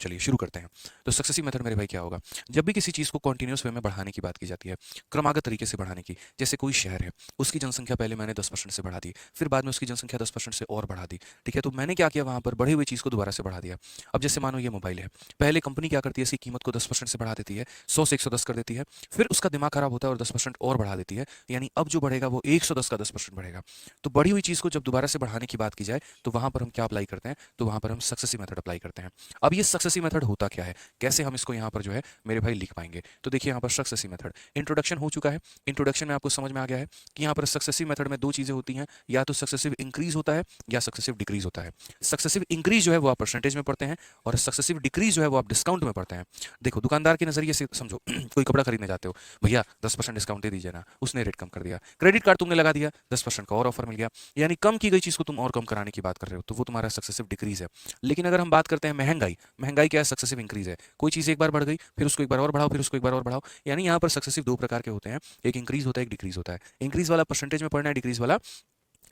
चलिए शुरू करते हैं। तो सक्सेसिव मेथड मेरे भाई क्या होगा? जब भी किसी चीज़ को कंटिन्यूअस वे में बढ़ाने की बात की जाती है, क्रमागत तरीके से बढ़ाने की, जैसे कोई शहर है, उसकी जनसंख्या पहले मैंने 10% से बढ़ा दी, फिर बाद में उसकी जनसंख्या 10% से और बढ़ा दी, ठीक है? तो मैंने क्या किया वहाँ पर बढ़ी हुई चीज़ को दोबारा से बढ़ा दिया। अब जैसे मानो ये मोबाइल है, पहले कंपनी क्या करती है इसकी कीमत को 10% से बढ़ा देती है, 100 से 110 कर देती है, फिर उसका दिमाग खराब होता है और 10% और बढ़ा देती है, यानी अब जो बढ़ेगा वो 110 का 10% बढ़ेगा। तो बढ़ी हुई चीज़ को जब दोबारा से बढ़ाने की बात की जाए, तो वहाँ पर हम क्या अप्लाई करते हैं? तो वहाँ पर हम सक्सेसिव मेथड अप्लाई करते हैं। अब ये सक्सेसिव मेथड होता क्या है? कैसे हम इसको यहाँ पर जो है मेरे भाई लिख पाएंगे? तो देखिए यहाँ पर सक्सेसिव मेथड इंट्रोडक्शन हो चुका है। इंट्रोडक्शन में आपको समझ में आ गया है कि यहाँ पर सक्सेसिव मेथड में दो चीज़ें होती हैं, या तो सक्सेसिव इंक्रीज होता है या सक्सेसिव डिक्रीज होता है। सक्सेसिव इंक्रीज जो है वो आप परसेंटेज में पढ़ते हैं, और सक्सेसिव डिक्रीज जो है वो आप डिस्काउंट में पढ़ते हैं। देखो दुकानदार के नजरिए से समझो कोई कपड़ा खरीदने जाते हो, भैया 10% डिस्काउंट दे दीजिए ना, उसने रेट कम कर दिया, क्रेडिट कार्ड तुमने लगा दिया, 10% का और ऑफर मिल गया, यानी कम की गई चीज़ को तुम और कम कराने की बात कर रहे हो, तो वो तुम्हारा सक्सेसिव डिक्रीज है। लेकिन अगर हम बात करते हैं महंगाई, महंगाई क्या है? सक्सेसिव इंक्रीज है। कोई चीज़ एक बार बढ़ गई, फिर उसको एक बार और बढ़ाओ, फिर उसको एक बार और बढ़ाओ, यानी यहाँ पर सक्सेसिव दो प्रकार के होते हैं, एक इंक्रीज होता है, एक डिक्रीज होता है। इंक्रीज वाला परसेंटेज में पढ़ना है, डिक्रीज वाला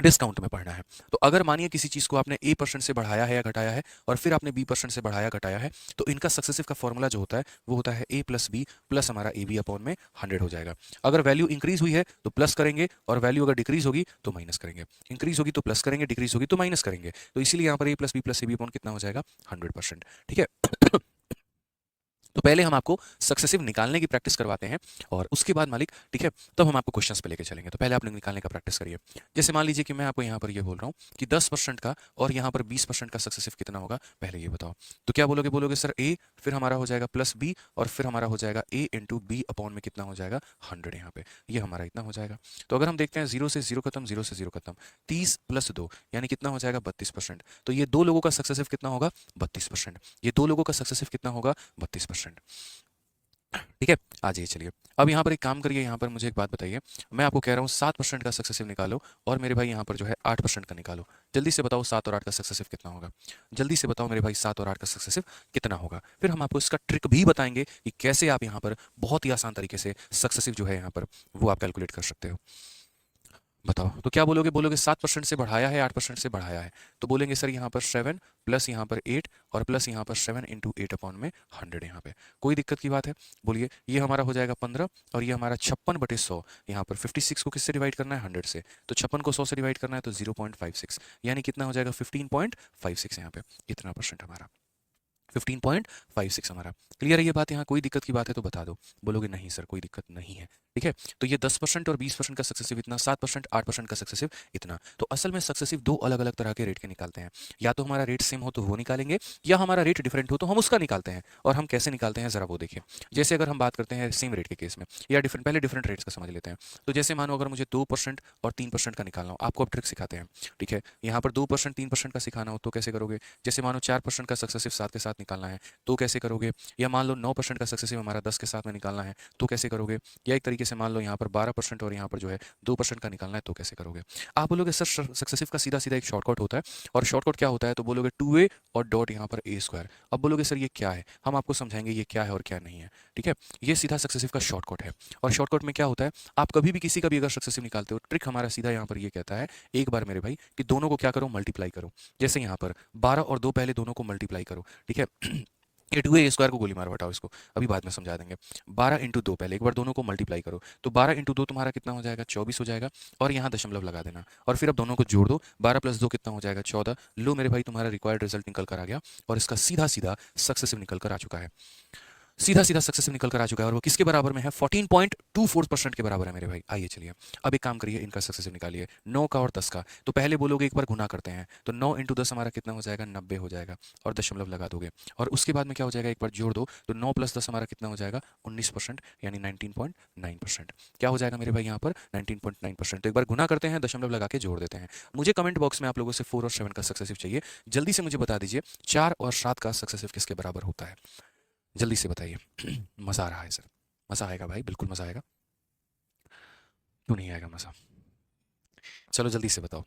डिस्काउंट में पढ़ना है। तो अगर मानिए किसी चीज़ को आपने A% से बढ़ाया है या घटाया है, और फिर आपने B% से बढ़ाया घटाया है, तो इनका सक्सेसिव का फॉर्मूला जो होता है वो होता है A प्लस बी प्लस हमारा AB अपॉन में 100 हो जाएगा। अगर वैल्यू इंक्रीज हुई है तो प्लस करेंगे, और वैल्यू अगर डिक्रीज होगी तो माइनस करेंगे। इंक्रीज होगी तो प्लस करेंगे, डिक्रीज होगी तो माइनस करेंगे। तो इसीलिए यहाँ पर A plus B plus AB upon कितना हो जाएगा? 100%। ठीक है। तो पहले हम आपको सक्सेसिव निकालने की प्रैक्टिस करवाते हैं, और उसके बाद मालिक, ठीक है, तब हम आपको क्वेश्चंस पे लेके चलेंगे। तो पहले आप लोग निकालने का प्रैक्टिस करिए। जैसे मान लीजिए कि मैं आपको यहाँ पर ये बोल रहा हूँ कि 10% का और यहाँ पर 20% का सक्सेसिव कितना होगा, पहले ये बताओ। तो क्या बोलोगे? बोलोगे सर ए, फिर हमारा हो जाएगा प्लस बी, और फिर हमारा हो जाएगा ए इंटू बी अपॉन में कितना हो जाएगा? 100। यहाँ पे ये हमारा इतना हो जाएगा। तो अगर हम देखते हैं, जीरो से जीरो खत्म, जीरो से जीरो खत्म, 30 + 2 यानी कितना हो जाएगा? 32%। तो ये दो लोगों का सक्सेसिव कितना होगा? 32%। ये दो लोगों का सक्सेसिव कितना होगा? 32%। ठीक है। आ जाइए, चलिए। अब यहाँ पर एक काम करिए, यहाँ पर मुझे एक बात बताइए। मैं आपको कह रहा हूँ 7% का सक्सेसिव निकालो, और मेरे भाई यहाँ पर जो है 8% का निकालो। जल्दी से बताओ 7 और 8 का सक्सेसिव कितना होगा? जल्दी से बताओ मेरे भाई, 7 और 8 का सक्सेसिव कितना होगा? फिर हम आपको इसका ट्रिक भी बताएंगे कि कैसे आप यहाँ पर बहुत ही आसान तरीके से सक्सेसिव जो है यहाँ पर वो आप कैलकुलेट कर सकते हो। बताओ तो क्या बोलोगे? बोलोगे 7% से बढ़ाया है, 8% से बढ़ाया है, तो बोलेंगे सर यहाँ पर 7 प्लस यहाँ पर 8 और प्लस यहाँ पर 7 इंटू 8 अपॉन में 100। यहाँ पे कोई दिक्कत की बात है? बोलिए। ये हमारा हो जाएगा 15, और ये हमारा 56/100। यहाँ पर 56 को किससे डिवाइड करना है? 100 से। तो 56 को 100 से डिवाइड करना है, तो 0.56, यानी कितना हो जाएगा? 15.56। यहाँ पे इतना परसेंट हमारा 15.56 हमारा। क्लियर है ये बात? यहाँ कोई दिक्कत की बात है तो बता दो। बोलोगे नहीं सर कोई दिक्कत नहीं है। ठीक है। तो ये 10% और 20% का सक्सेसिव इतना, 7% 8% का सक्सेसिव इतना। तो असल में सक्सेसिव दो अलग अलग तरह के रेट के निकालते हैं। या तो हमारा रेट सेम हो तो वो निकालेंगे, या हमारा रेट डिफरेंट हो तो हम उसका निकालते हैं। और हम कैसे निकालते हैं जरा वो देखिए। जैसे अगर हम बात करते हैं सेम रेट के केस में, या डिफरेंट, पहले डिफरेंट रेट्स का समझ लेते हैं। तो जैसे मानो अगर मुझे 2% और 3% का निकालना हो, आपको अब ट्रिक सिखाते हैं। ठीक है। यहाँ पर 2% 3% का सिखाना हो तो कैसे करोगे? जैसे मानो 4% का सक्सेसिव 7 के साथ निकालना है तो कैसे करोगे? या मान लो 9% का सक्सेसिव हमारा 10 के साथ में निकालना है तो कैसे करोगे? या एक तरीके से मान लो यहाँ पर 12% और यहाँ पर जो है 2% का निकालना है तो कैसे करोगे? आप बोलोगे सर सक्सेसिव का सीधा सीधा एक शॉर्टकट होता है, और शॉर्टकट क्या होता है? तो बोलोगे 2a और डॉट यहाँ पर a²। अब बोलोगे सर ये क्या है? हम आपको समझाएंगे ये क्या है और क्या नहीं है। ठीक है। ये सीधा सक्सेसिव का शॉर्टकट है। और शॉर्टकट में क्या होता है? आप कभी भी किसी का भी अगर सक्सेसिव निकालते हो, ट्रिक हमारा सीधा यहाँ पर ये कहता है, एक बार मेरे भाई, कि दोनों को क्या करो? मल्टीप्लाई करो। जैसे यहाँ पर 12 और 2 पहले दोनों को मल्टीप्लाई करो। ठीक है। ये 2a² को गोली मारो, हटाओ इसको, अभी बाद में समझा देंगे। 12 इंटू 2, पहले एक बार दोनों को मल्टीप्लाई करो, तो 12 इंटू 2 तुम्हारा कितना हो जाएगा? 24 हो जाएगा। और यहाँ दशमलव लगा देना, और फिर अब दोनों को जोड़ दो। 12 + 2 कितना हो जाएगा? 14। लो मेरे भाई तुम्हारा रिक्वायर्ड रिजल्ट निकल कर आ गया, और इसका सीधा सीधा सक्सेसिव निकल कर आ चुका है। सीधा सीधा सक्सेसिव निकल कर आ चुका है, और वो किसके बराबर में है? 14.24% के बराबर है मेरे भाई। आइए चलिए, अब एक काम करिए, इनका सक्सेसिव निकालिए, 9 का और 10 का। तो पहले बोलोगे एक बार गुना करते हैं, तो 9 इंटू 10 हमारा कितना हो जाएगा? 90 हो जाएगा, और दशमलव लगा दोगे। और उसके बाद में क्या हो जाएगा? एक बार जोड़ दो, तो 9 + 10 हमारा कितना हो जाएगा? 19%, यानी 19.9%। क्या हो जाएगा मेरे भाई यहाँ पर? 19.9%। तो एक बार गुना करते हैं, दशमलव लगा के जोड़ देते हैं। मुझे कमेंट बॉक्स में आप लोगों से 4 और 7 का सक्सेसिव चाहिए। जल्दी से मुझे बता दीजिए 4 और 7 का सक्सेसिव किसके बराबर होता है? जल्दी से बताइए। मज़ा आ रहा है सर? मज़ा आएगा भाई, बिल्कुल मज़ा आएगा। क्यों नहीं आएगा मज़ा? चलो जल्दी से बताओ।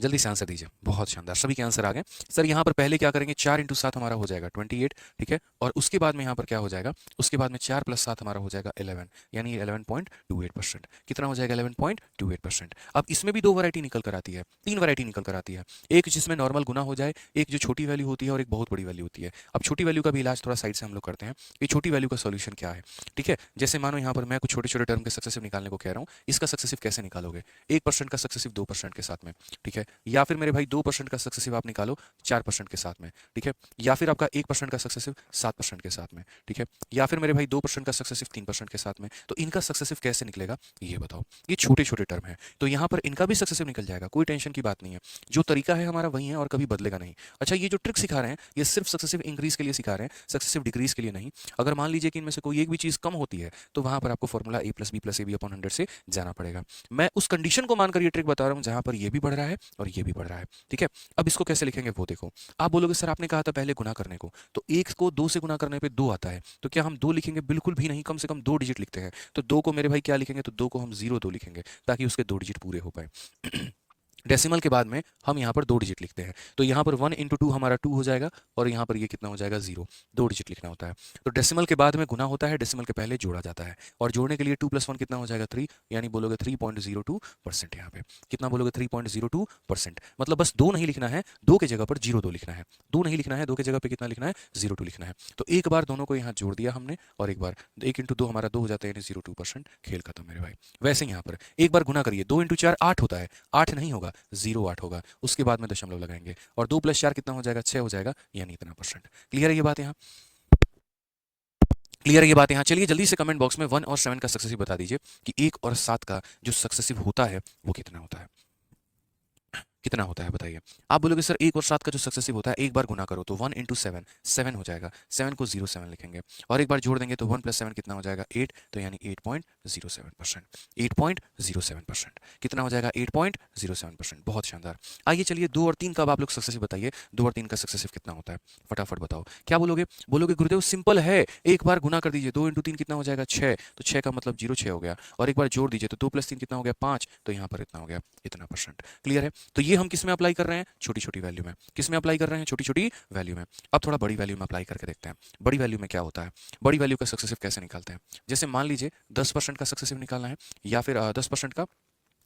जल्दी से आंसर दीजिए। बहुत शानदार, सभी के आंसर आ गए। सर यहाँ पर पहले क्या करेंगे, 4 इंटू 7 हमारा हो जाएगा 28, ठीक है। और उसके बाद में यहाँ पर क्या हो जाएगा, उसके बाद में 4 प्लस 7 हमारा हो जाएगा 11, यानी 11.28%। कितना हो जाएगा, 11.28%। अब इसमें भी दो वैरायटी निकल कर आती है, तीन वैरायटी निकल कर आती है। एक जिसमें नॉर्मल गुना हो जाए, एक जो छोटी वैल्यू होती है और एक बहुत बड़ी वैल्यू होती है। अब छोटी वैल्यू का भी इलाज थोड़ा साइड से हम लोग करते हैं कि छोटी वैल्यू का सॉल्यूशन क्या है, ठीक है। जैसे मानो यहाँ पर मैं कुछ छोटे छोटे टर्म के सक्सेसिव निकालने को कह रहा हूँ, इसका सक्सेसिव कैसे निकालोगे, 1% का सक्सेसिव 2% के साथ में, ठीक है। या फिर मेरे भाई 2% का सक्सेसिव आप निकालो 4% के साथ में, ठीक है। या फिर आपका 1% का सक्सेसिव 7% के साथ में, ठीक है। या फिर मेरे भाई 2% का सक्सेसिव 3% के साथ में। तो इनका सक्सेसिव कैसे निकलेगा ये बताओ। ये छोटे छोटे टर्म है, तो यहाँ पर इनका भी सक्सेसिव निकल जाएगा, कोई टेंशन की बात नहीं है। जो तरीका है हमारा वही है और कभी बदलेगा नहीं। अच्छा, ये जो ट्रिक सिखा रहे हैं ये सिर्फ सक्सेसिव इंक्रीज के लिए सिखा रहे हैं, सक्सेसिव डिक्रीज के लिए नहीं। अगर मान लीजिए कि इनमें से कोई एक भी चीज कम होती है तो वहां पर आपको फॉर्मूला a+b+ab/100 से जाना पड़ेगा। मैं उस कंडीशन को मानकर ये ट्रिक बता रहा हूं जहां पर ये भी बढ़ रहा है और ये भी बढ़ रहा है, ठीक है। अब इसको कैसे लिखेंगे वो देखो। आप बोलोगे सर आपने कहा था पहले गुना करने को, तो 1 को 2 से गुना करने पे 2 आता है, तो क्या हम 2 लिखेंगे, बिल्कुल भी नहीं, कम से कम 2 डिजिट लिखते हैं। तो 2 को मेरे भाई क्या लिखेंगे, तो 2 को हम 0 2 लिखेंगे ताकि उसके 2 डिजिट पूरे हो पाए। डेसिमल के बाद में हम यहाँ पर 2 डिजिट लिखते हैं, तो यहाँ पर 1 इंटू 2 हमारा 2 हो जाएगा और यहाँ पर ये कितना हो जाएगा 0, 2 डिजिट लिखना होता है। तो डेसिमल के बाद में गुना होता है, डेसिमल के पहले जोड़ा जाता है, और जोड़ने के लिए 2 + 1 कितना हो जाएगा 3, यानी बोलोगे 3.02%। यहाँ पे कितना बोलोगे 3.02%। मतलब बस 2 नहीं लिखना है, 2 के जगह पर 0 2 लिखना है, 2 नहीं लिखना है, 2 के जगह पर कितना लिखना है 0 2 लिखना है। तो एक बार दोनों को यहाँ जोड़ दिया हमने, और एक बार 1 इंटू 2 हमारा 2 हो जाता है, यानी 0.2%। खेल खत्म मेरे भाई। वैसे यहाँ पर एक बार गुना करिए, 2 इंटू 4 8 होता है, 8 नहीं होगा 0.8 होगा। उसके बाद में दशमलव लगाएंगे और 2 + 4 कितना हो जाएगा 6 हो जाएगा, यानी इतना परसेंट। क्लियर है ये बात यहाँ, क्लियर है ये बात यहाँ। चलिए जल्दी से कमेंट बॉक्स में 1 और 7 का सक्सेसिव बता दीजिए कि 1 और 7 का जो सक्सेसिव होता है वो कितना होता है, कितना होता है बताइए। आप बोलोगे सर 1 और 7 का जो सक्सेसिव होता है एक बार गुना करो तो 1 इंटू 7 7 हो जाएगा, 7 को 07 लिखेंगे, और एक बार जोड़ देंगे तो 1 + 7 कितना हो जाएगा 8, तो यानी 8.07%, 8.07%। कितना हो जाएगा 8.07%। बहुत शानदार। आइए चलिए 2 और 3 का अब आप लोग सक्सेसिव बताइए, 2 और 3 का सक्सेसिव कितना होता है, फटाफट बताओ। क्या बोलोगे, बोलोगे गुरुदेव सिंपल है, एक बार गुना कर दीजिए, 2 इंटू 3 कितना हो जाएगा 6, तो 6 का मतलब 06 हो गया, और एक बार जोड़ दीजिए तो 2 + 3 कितना हो गया 5, तो यहाँ पर इतना हो गया, इतना परसेंट। क्लियर है। तो ये हम किस में अप्लाई कर रहे हैं, छोटी छोटी वैल्यू में। किस में अप्लाई कर रहे हैं, छोटी छोटी वैल्यू में। अब थोड़ा बड़ी वैल्यू में अप्लाई करके देखते हैं, बड़ी वैल्यू में क्या होता है, बड़ी वैल्यू का सक्सेसिव कैसे निकालते हैं। जैसे मान लीजिए 10% का सक्सेसिव निकालना है, या फिर 10% का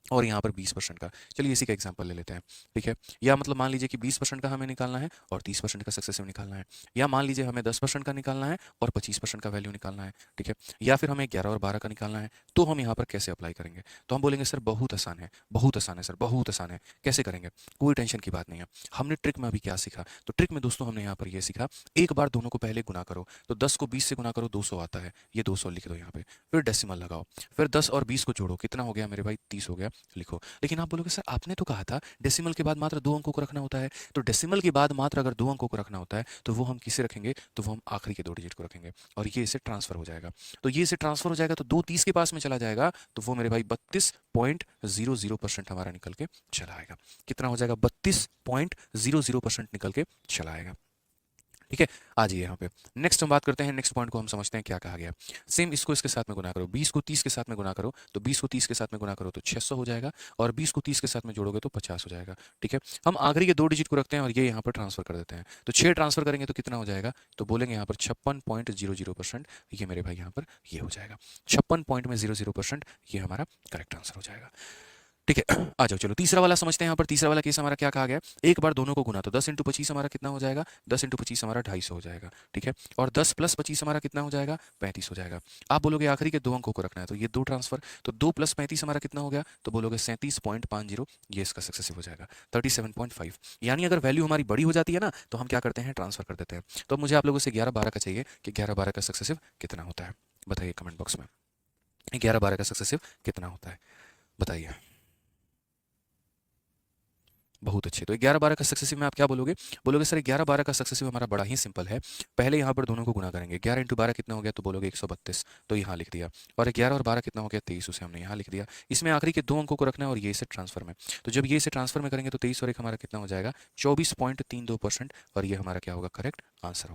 और यहाँ पर 20% का। चलिए इसी का एग्जांपल ले लेते हैं, ठीक है। या मतलब मान लीजिए कि 20% का हमें निकालना है और 30% का सक्सेसिव निकालना है, या मान लीजिए हमें 10% का निकालना है और 25% का वैल्यू निकालना है, ठीक है। या फिर हमें 11 और 12 का निकालना है, तो हम यहाँ पर कैसे अप्लाई करेंगे। तो हम बोलेंगे सर बहुत आसान है, बहुत आसान है सर, बहुत आसान है। कैसे करेंगे, कोई टेंशन की बात नहीं है। हमने ट्रिक में अभी क्या सीखा, तो ट्रिक में दोस्तों हमने यहाँ पर यह सीखा, एक बार दोनों को पहले गुना करो, तो 10 को 20 से गुना करो 200 आता है, ये 200 लिख दो यहाँ पे, फिर डेसिमल लगाओ, फिर 10 और 20 को जोड़ो, कितना हो गया मेरे भाई 30 हो गया, लिखो। लेकिन आप बोलोगे सर आपने तो कहा था डेसिमल के बाद मात्र 2 अंकों को रखना होता है, तो डेसिमल के बाद मात्र अगर 2 अंकों को रखना होता है तो वो हम किसे रखेंगे, तो वो हम आखिरी के 2 डिजिट को रखेंगे, और ये इसे ट्रांसफर हो जाएगा। तो ये इसे ट्रांसफर हो जाएगा तो 2 30 के पास में चला जाएगा, तो वो मेरे भाई 32.00% हमारा निकल के चला आएगा। कितना हो जाएगा, 32.00% निकल के चला आएगा, ठीक है। आ जाइए यहाँ पे, नेक्स्ट हम बात करते हैं, नेक्स्ट पॉइंट को हम समझते हैं क्या कहा गया। सेम इसको इसके साथ में गुना करो, 20 को 30 के साथ में गुना करो, तो 20 को 30 के साथ में गुना करो तो 600 हो जाएगा, और 20 को 30 के साथ में जोड़ोगे तो 50 हो जाएगा, ठीक है। हम आखिरी के 2 डिजिट को रखते हैं और ये यहाँ पर ट्रांसफर कर देते हैं, तो 6 ट्रांसफर करेंगे तो कितना हो जाएगा, तो बोलेंगे यहाँ पर 56.00%। ये मेरे भाई यहाँ पर ये हो जाएगा 56.00%, ये हमारा करेक्ट आंसर हो जाएगा, ठीक है। आ जाओ चलो तीसरा वाला समझते हैं। यहाँ पर तीसरा वाला केस हमारा क्या कहा गया, एक बार दोनों को गुना, तो 10 इंटू 25 हमारा कितना हो जाएगा, 10 इंटू 25 हमारा 250 हो जाएगा, ठीक है। और 10 + 25 हमारा कितना हो जाएगा, 35 हो जाएगा। आप बोलोगे आखिरी के 2 अंकों को रखना है, तो ये 2 ट्रांसफर, तो 2 + 35 हमारा कितना हो गया, तो बोलोगे 37.50, ये इसका सक्सेसिव हो जाएगा 37.5। यानी अगर वैल्यू हमारी बड़ी हो जाती है ना तो हम क्या करते हैं, ट्रांसफर कर देते हैं। तो अब मुझे आप लोगों से 11 12 का चाहिए कि 11 12 का सक्सेसिव कितना होता है, बताइए कमेंट बॉक्स में, 11 12 का सक्सेसिव कितना होता है बताइए। बहुत अच्छे। तो 11 12 का सक्सेसिव में आप क्या बोलोगे, बोलोगे सर 11 12 का सक्सेसिव हमारा बड़ा ही सिंपल है। पहले यहाँ पर दोनों को गुना करेंगे, 11 इंटू 12 कितना हो गया, तो बोलोगे 132, तो यहाँ लिख दिया। और 11 और 12 कितना हो गया 23, उसे हमने यहाँ लिख दिया। इसमें आखिरी के 2 अंकों को रखना है और ये इसे ट्रांसफर में, तो जब ये इसे ट्रांसफर में करेंगे तो 23 और 1 हमारा कितना हो जाएगा 24.32%, और ये हमारा क्या होगा, करेक्ट आंसर होगा।